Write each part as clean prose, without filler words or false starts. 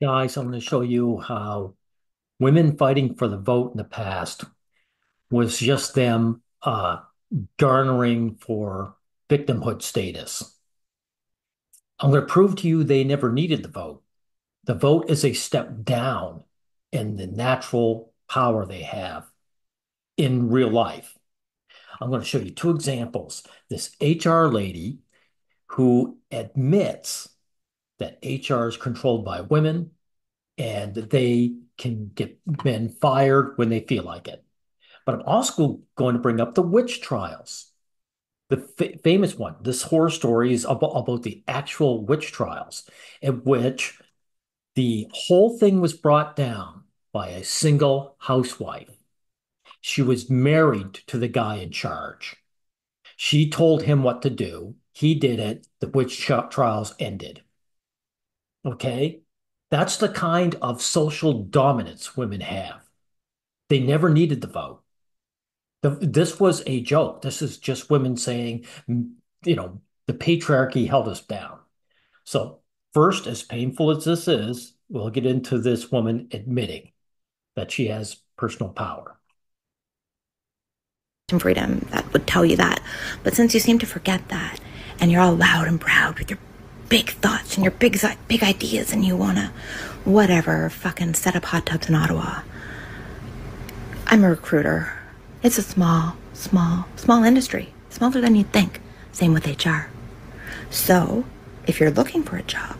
Guys, I'm going to show you how women fighting for the vote in the past was just them garnering for victimhood status. I'm going to prove to you they never needed the vote. The vote is a step down in the natural power they have in real life. I'm going to show you two examples. This HR lady who admits that HR is controlled by women and that they can get men fired when they feel like it. But I'm also going to bring up the witch trials, the famous one. This horror story is about the actual witch trials, in which the whole thing was brought down by a single housewife. She was married to the guy in charge. She told him what to do. He did it. The witch trials ended. Okay? That's the kind of social dominance women have. They never needed the vote. This was a joke. This is just women saying, the patriarchy held us down. So, first, as painful as this is, we'll get into this woman admitting that she has personal power. And freedom that would tell you that. But since you seem to forget that, and you're all loud and proud with your big thoughts and your big ideas, and you wanna, whatever, fucking set up hot tubs in Ottawa. I'm a recruiter. It's a small industry. Smaller than you'd think. Same with HR. So, if you're looking for a job,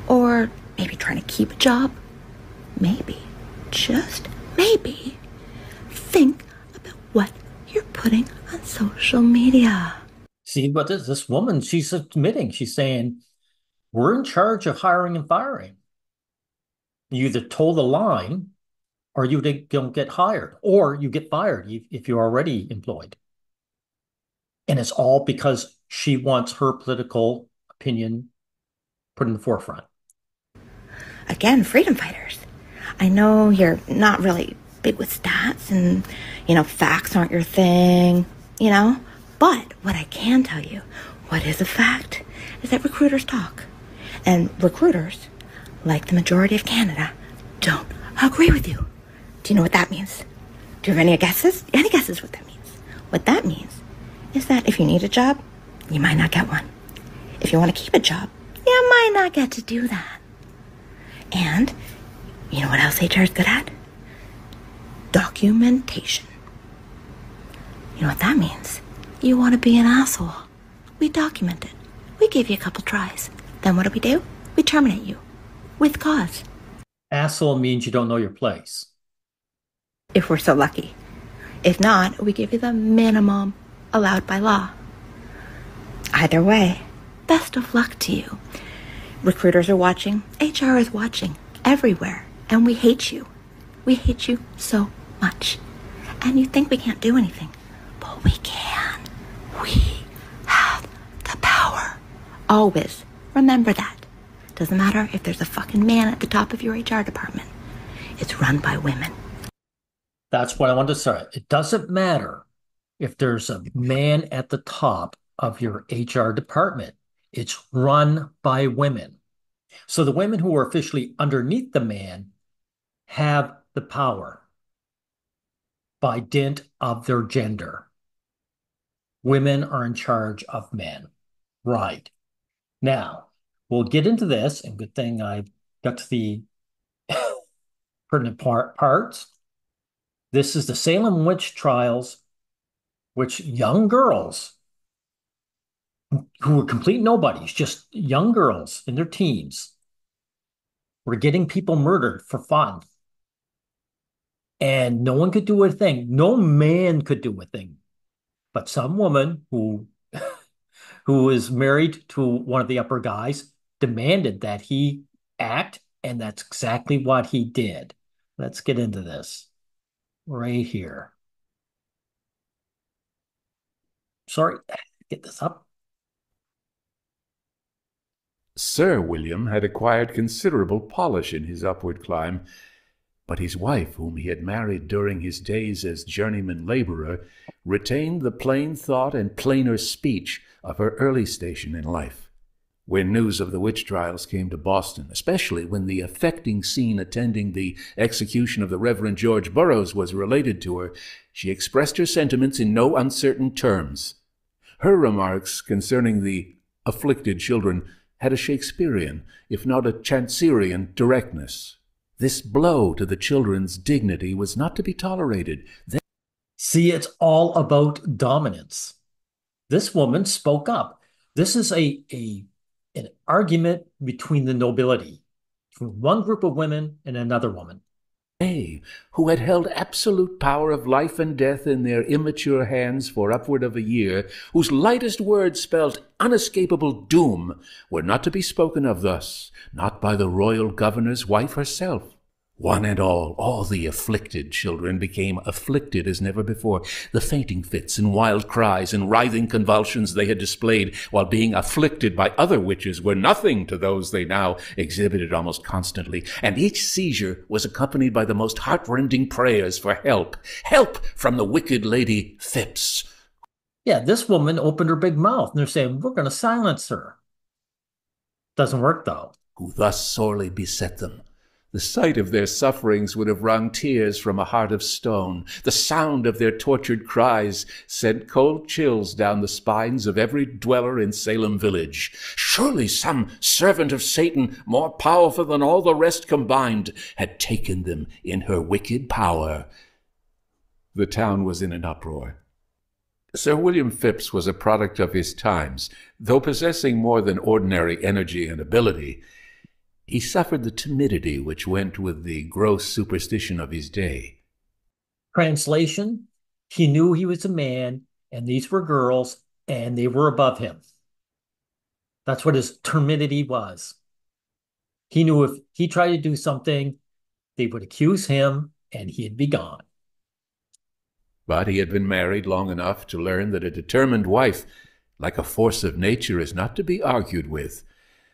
or maybe trying to keep a job, maybe, just maybe, think about what you're putting on social media. See, but this woman, she's admitting, she's saying, we're in charge of hiring and firing. You either toe the line or you don't get hired, or you get fired if you're already employed. And it's all because she wants her political opinion put in the forefront. Again, freedom fighters. I know you're not really big with stats and, facts aren't your thing, But what I can tell you, what is a fact, is that recruiters talk. And recruiters, like the majority of Canada, don't agree with you. Do you know what that means? Do you have any guesses? Any guesses what that means? What that means is that if you need a job, you might not get one. If you want to keep a job, you might not get to do that. And you know what else HR is good at? Documentation. You know what that means? You want to be an asshole. We document it. We give you a couple tries. Then what do? We terminate you. With cause. Asshole means you don't know your place. If we're so lucky. If not, we give you the minimum allowed by law. Either way, best of luck to you. Recruiters are watching. HR is watching. Everywhere. And we hate you. We hate you so much. And you think we can't do anything. But we can. We have the power. Always. Remember that. Doesn't matter if there's a fucking man at the top of your HR department. It's run by women. That's what I want to say. It doesn't matter if there's a man at the top of your HR department. It's run by women. So the women who are officially underneath the man have the power by dint of their gender. Women are in charge of men. Right. Now, we'll get into this, and good thing I got to the pertinent parts. This is the Salem witch trials, which young girls who were complete nobodies, just young girls in their teens, were getting people murdered for fun. And no one could do a thing. No man could do a thing. But some woman who was married to one of the upper guys demanded that he act, and that's exactly what he did. Let's get into this right here. Sorry, get this up. Sir William had acquired considerable polish in his upward climb, but his wife, whom he had married during his days as journeyman labourer, retained the plain thought and plainer speech of her early station in life. When news of the witch trials came to Boston, especially when the affecting scene attending the execution of the Reverend George Burroughs was related to her, she expressed her sentiments in no uncertain terms. Her remarks concerning the afflicted children had a Shakespearean, if not a Chaucerian, directness. This blow to the children's dignity was not to be tolerated. See, it's all about dominance. This woman spoke up. This is an argument between the nobility, between one group of women and another woman. They, who had held absolute power of life and death in their immature hands for upward of a year, whose lightest word spelled unescapable doom, were not to be spoken of thus, not by the royal governor's wife herself. One and all the afflicted children became afflicted as never before. The fainting fits and wild cries and writhing convulsions they had displayed while being afflicted by other witches were nothing to those they now exhibited almost constantly, and each seizure was accompanied by the most heartrending prayers for help, help from the wicked Lady Phipps. Yeah, this woman opened her big mouth and they're saying, we're going to silence her. Doesn't work though. Who thus sorely beset them. The sight of their sufferings would have wrung tears from a heart of stone. The sound of their tortured cries sent cold chills down the spines of every dweller in Salem village. Surely some servant of Satan, more powerful than all the rest combined, had taken them in her wicked power. The town was in an uproar. Sir William Phipps was a product of his times. Though possessing more than ordinary energy and ability, he suffered the timidity which went with the gross superstition of his day. Translation, he knew he was a man and these were girls and they were above him. That's what his timidity was. He knew if he tried to do something, they would accuse him and he'd be gone. But he had been married long enough to learn that a determined wife, like a force of nature, is not to be argued with.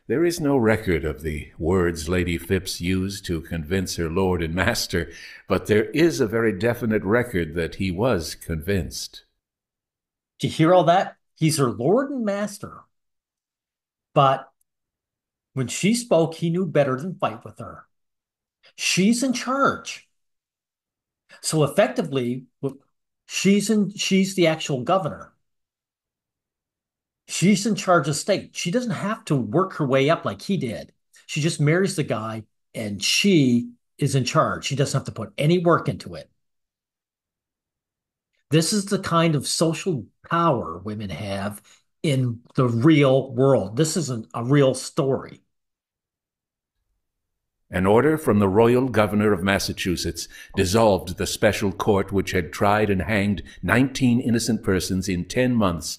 There is no record of the words Lady Phipps used to convince her lord and master, but there is a very definite record that he was convinced. Did you hear all that? He's her lord and master. But when she spoke, he knew better than fight with her. She's in charge. So effectively, she's the actual governor. She's in charge of state. She doesn't have to work her way up like he did. She just marries the guy and she is in charge. She doesn't have to put any work into it. This is the kind of social power women have in the real world. This isn't a real story. An order from the royal governor of Massachusetts dissolved the special court which had tried and hanged 19 innocent persons in 10 months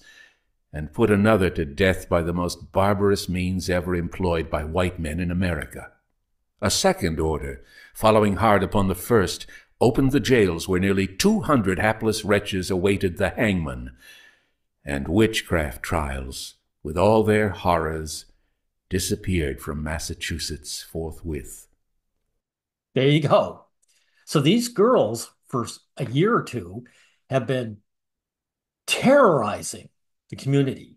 and put another to death by the most barbarous means ever employed by white men in America. A second order, following hard upon the first, opened the jails where nearly 200 hapless wretches awaited the hangman, and witchcraft trials, with all their horrors, disappeared from Massachusetts forthwith. There you go. So these girls, for a year or two, have been terrorizing the community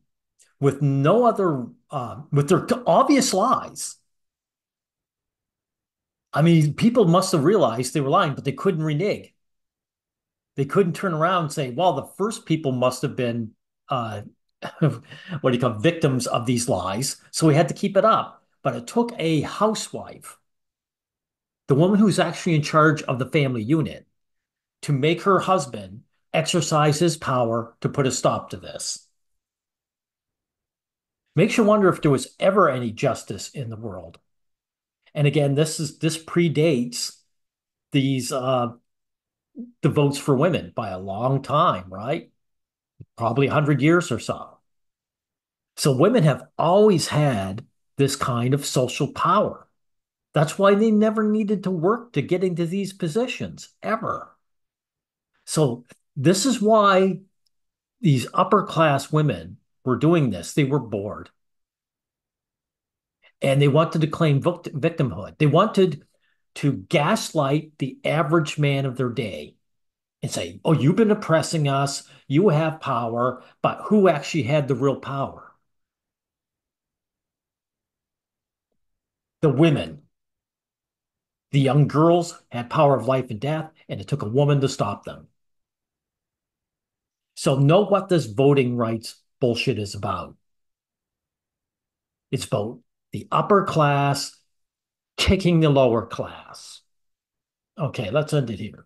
with no other, with their obvious lies. I mean, people must have realized they were lying, but they couldn't renege. They couldn't turn around and say, well, the first people must have been, what do you call victims of these lies. So we had to keep it up. But it took a housewife, the woman who's actually in charge of the family unit, to make her husband exercise his power to put a stop to this. Makes you wonder if there was ever any justice in the world. And again, this predates these the votes for women by a long time, right? Probably 100 years or so. So women have always had this kind of social power. That's why they never needed to work to get into these positions, ever. So this is why these upper class women were doing this. They were bored. And they wanted to claim victimhood. They wanted to gaslight the average man of their day and say, oh, you've been oppressing us. You have power. But who actually had the real power? the women. The young girls had power of life and death, and it took a woman to stop them. So know what this voting rights bullshit is about. It's about the upper class kicking the lower class. Okay, let's end it here.